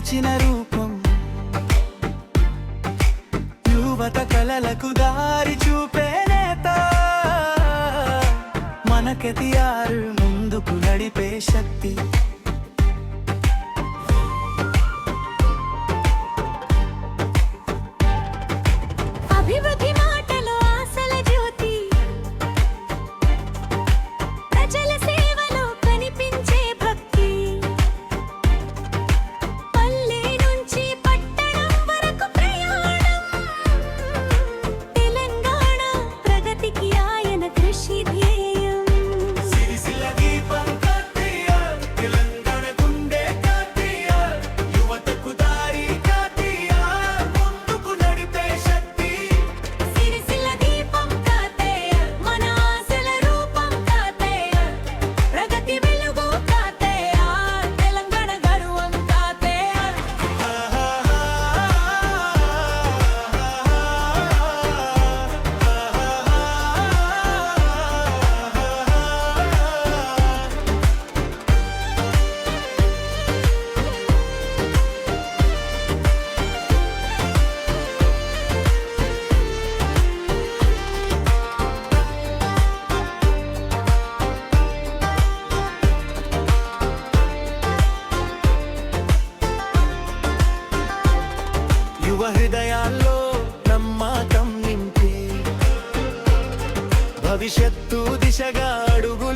నిలిచిన రూపం, యువత కలలకు దారి చూపే నేత, మన KTR ముందుకు నడిపే శక్తి. అభివృద్ధి మాటలో ఆశల జ్యోతి, ప్రజల సేవలో కనిపించే భక్తి, పల్లె నుంచి పట్టణం వరకు ప్రయాణం, తెలంగాణ ప్రగతికి ఆయన కృషి ధ్యేయం. సిరిసిల్ల దీపం KTR, తెలంగాణ గుండె KTR, యువతకు దారి KTR, ముందుకు నడిపే శక్తి. సిరిసిల్ల దీపం KTR, మన ఆశల రూపం KTR, ప్రగతి వెలుగు KTR, తెలంగాణ గర్వం KTR. యువ హృదయాల్లో నమ్మకం నింపే, భవిష్యత్తు దిశగా అడుగు